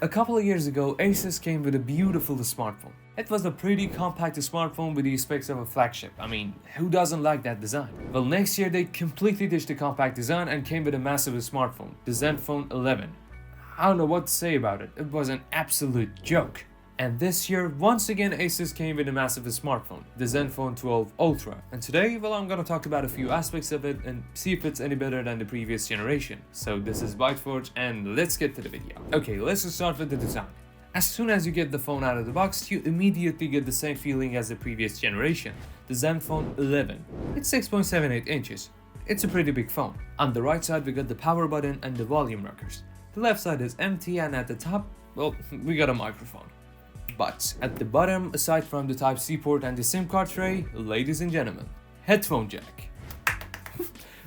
A couple of years ago, ASUS came with a beautiful smartphone. It was a pretty compact smartphone with the specs of a flagship. I mean, who doesn't like that design? Well, next year they completely ditched the compact design and came with a massive smartphone, the Zenfone 11. I don't know what to say about it, it was an absolute joke. And this year, once again, ASUS came with a massive smartphone, the Zenfone 12 Ultra. And today, well, I'm gonna talk about a few aspects of it and see if it's any better than the previous generation. So this is ByteForge and let's get to the video. Okay, let's start with the design. As soon as you get the phone out of the box, you immediately get the same feeling as the previous generation, the Zenfone 11. It's 6.78 inches. It's a pretty big phone. On the right side, we got the power button and the volume rockers. The left side is empty and at the top, well, we got a microphone. But at the bottom, aside from the Type-C port and the SIM card tray, ladies and gentlemen, headphone jack.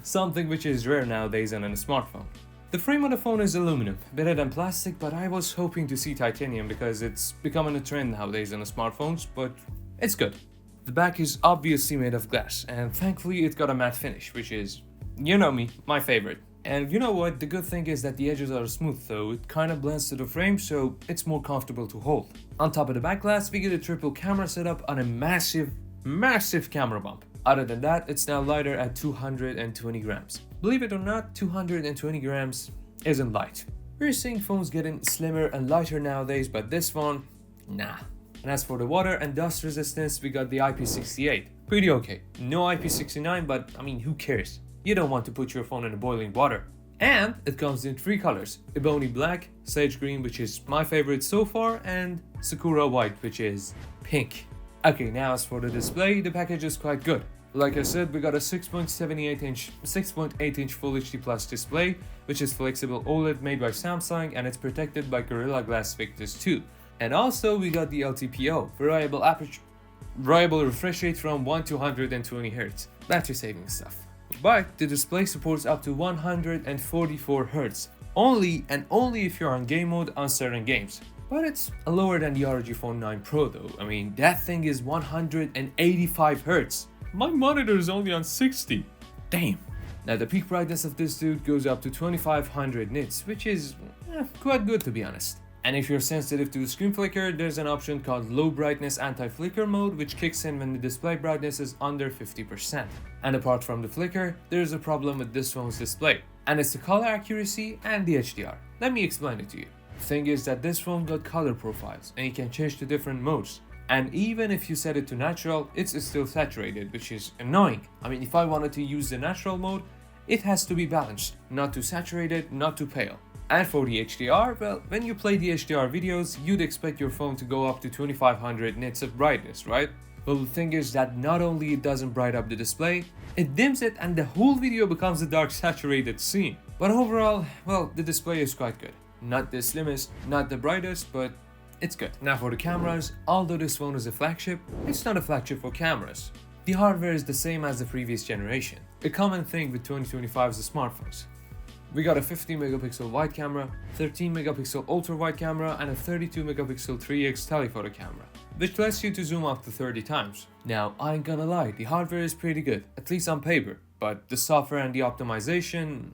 Something which is rare nowadays on a smartphone. The frame of the phone is aluminum, better than plastic, but I was hoping to see titanium because it's becoming a trend nowadays on the smartphones, but it's good. The back is obviously made of glass, and thankfully it got a matte finish, which is, you know me, my favorite. And you know what, the good thing is that the edges are smooth, so it kind of blends to the frame, so it's more comfortable to hold. On top of the back glass, we get a triple camera setup on a massive camera bump. Other than that, it's now lighter at 220 grams. Believe it or not, 220 grams isn't light. We're seeing phones getting slimmer and lighter nowadays, but this one, nah. And as for the water and dust resistance, we got the IP68. Pretty okay. No IP69, but I mean, who cares? You don't want to put your phone in boiling water. And it comes in 3 colors, ebony black, sage green, which is my favorite so far, and sakura white, which is pink. Okay, now as for the display, the package is quite good. Like I said, we got a 6.8 inch Full HD Plus display, which is flexible OLED made by Samsung, and it's protected by Gorilla Glass Victus 2. And also we got the LTPO, variable refresh rate from 1 to 120 Hz, battery saving stuff. But the display supports up to 144 Hz, only if you're on game mode on certain games. But it's lower than the ROG Phone 9 Pro though. I mean, that thing is 185 Hz. My monitor is only on 60. Damn. Now the peak brightness of this dude goes up to 2500 nits, which is quite good to be honest. And if you're sensitive to the screen flicker, there's an option called low brightness anti-flicker mode, which kicks in when the display brightness is under 50%. And apart from the flicker, there's a problem with this phone's display, and it's the color accuracy and the HDR. Let me explain it to you. The thing is that this phone got color profiles, and you can change to different modes. And even if you set it to natural, it's still saturated, which is annoying. I mean, if I wanted to use the natural mode, it has to be balanced, not too saturated, not too pale. And for the HDR, well, when you play the HDR videos, you'd expect your phone to go up to 2500 nits of brightness, right? Well, the thing is that not only it doesn't bright up the display, it dims it and the whole video becomes a dark saturated scene. But overall, well, the display is quite good. Not the slimmest, not the brightest, but it's good. Now for the cameras, although this phone is a flagship, it's not a flagship for cameras. The hardware is the same as the previous generation, a common thing with 2025's smartphones. We got a 15 megapixel wide camera, 13 megapixel ultra wide camera, and a 32 megapixel 3x telephoto camera, which lets you to zoom up to 30 times. Now, I ain't gonna lie, the hardware is pretty good, at least on paper, but the software and the optimization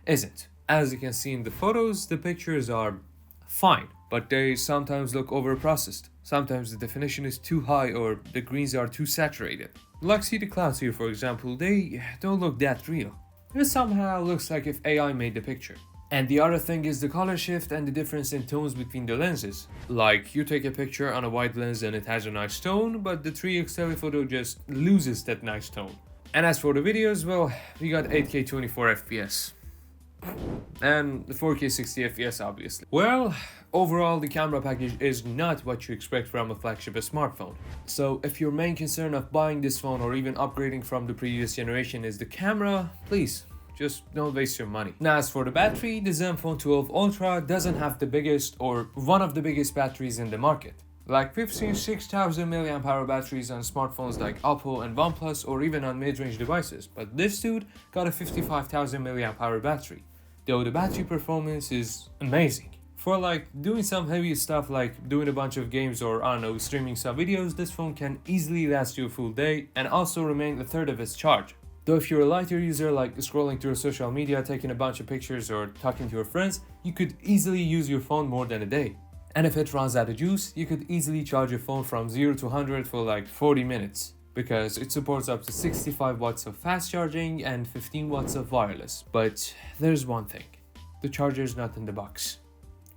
isn't. As you can see in the photos, the pictures are fine, but they sometimes look overprocessed. Sometimes the definition is too high or the greens are too saturated. Like see the clouds here for example, they don't look that real. It somehow looks like if AI made the picture. And the other thing is the color shift and the difference in tones between the lenses. Like you take a picture on a wide lens and it has a nice tone, but the 3x telephoto just loses that nice tone. And as for the videos, well, we got 8K 24 FPS. And 4K 60 FPS obviously. Well, overall the camera package is not what you expect from a flagship smartphone. So if your main concern of buying this phone or even upgrading from the previous generation is the camera, please just don't waste your money. Now as for the battery, the Zenfone 12 Ultra doesn't have the biggest or one of the biggest batteries in the market. Like we've seen 6000 mAh batteries on smartphones like Oppo and OnePlus or even on mid-range devices, but this dude got a 55,000 mAh battery. Though the battery performance is amazing. For like doing some heavy stuff like doing a bunch of games or I don't know, streaming some videos, this phone can easily last you a full day and also remain a third of its charge. Though if you're a lighter user like scrolling through social media, taking a bunch of pictures or talking to your friends, you could easily use your phone more than a day. And if it runs out of juice, you could easily charge your phone from 0 to 100 for like 40 minutes. Because it supports up to 65 watts of fast charging and 15 watts of wireless. But there's one thing, the charger is not in the box.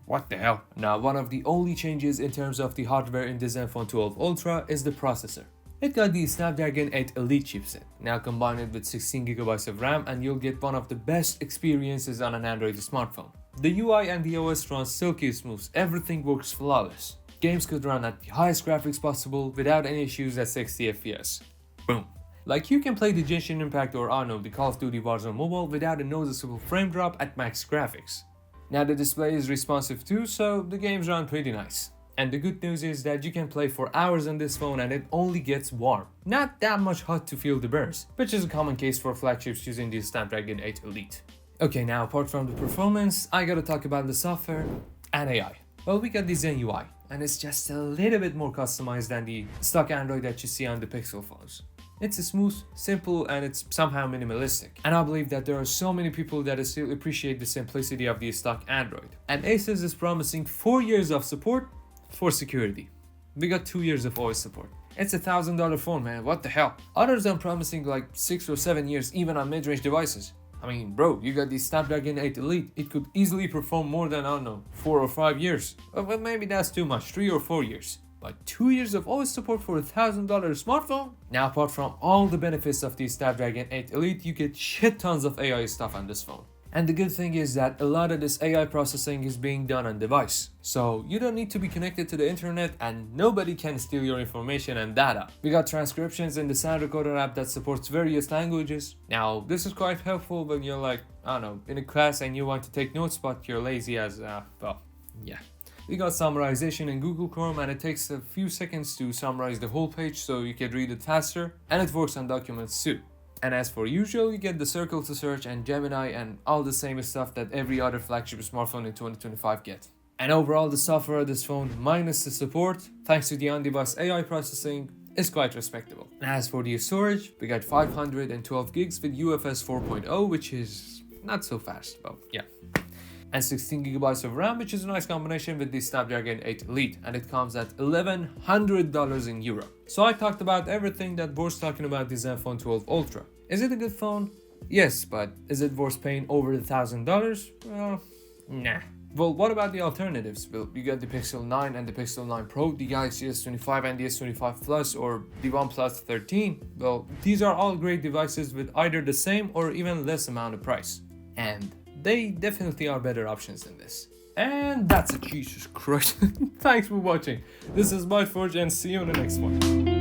What the hell? Now, one of the only changes in terms of the hardware in the Zenfone 12 Ultra is the processor. It got the Snapdragon 8 Elite chipset. Now combine it with 16GB of RAM and you'll get one of the best experiences on an Android smartphone. The UI and the OS runs silky smooth, everything works flawless. Games could run at the highest graphics possible without any issues at 60 FPS. Boom. Like you can play the Genshin Impact or the Call of Duty Warzone Mobile without a noticeable frame drop at max graphics. Now the display is responsive too, so the games run pretty nice. And the good news is that you can play for hours on this phone and it only gets warm. Not that much hot to feel the burns, which is a common case for flagships using the Snapdragon 8 Elite. Okay, now apart from the performance, I gotta talk about the software and AI. Well, we got the Zen UI, and it's just a little bit more customized than the stock Android that you see on the Pixel phones. It's smooth, simple, and it's somehow minimalistic. And I believe that there are so many people that still appreciate the simplicity of the stock Android. And ASUS is promising 4 years of support for security. We got 2 years of OS support. It's $1,000 phone, man, what the hell? Others are promising like 6 or 7 years even on mid-range devices. I mean, bro, you got the Snapdragon 8 Elite. It could easily perform more than, 4 or 5 years. Well, maybe that's too much, 3 or 4 years. But 2 years of OS support for a $1,000 smartphone? Now, apart from all the benefits of the Snapdragon 8 Elite, you get shit tons of AI stuff on this phone. And the good thing is that a lot of this AI processing is being done on device. So you don't need to be connected to the internet and nobody can steal your information and data. We got transcriptions in the sound recorder app that supports various languages. Now, this is quite helpful when you're like, in a class and you want to take notes but you're lazy as, yeah. We got summarization in Google Chrome and it takes a few seconds to summarize the whole page so you can read it faster, and it works on documents too. And as for usual, you get the circle to search and Gemini and all the same stuff that every other flagship smartphone in 2025 gets. And overall, the software of this phone, minus the support, thanks to the on-device AI processing, is quite respectable. And as for the storage, we got 512 gigs with UFS 4.0, which is not so fast, but yeah. And 16GB of RAM, which is a nice combination with the Snapdragon 8 Elite, and it comes at $1,100 in Euro. So I talked about everything that worth talking about the Zenfone 12 Ultra. Is it a good phone? Yes, but is it worth paying over $1,000? Well, nah. Well, what about the alternatives? Well, you got the Pixel 9 and the Pixel 9 Pro, the Galaxy S25 and the S25 Plus, or the OnePlus 13. Well, these are all great devices with either the same or even less amount of price. And they definitely are better options than this. And that's it, Jesus Christ. Thanks for watching. This is MindForge and see you in the next one.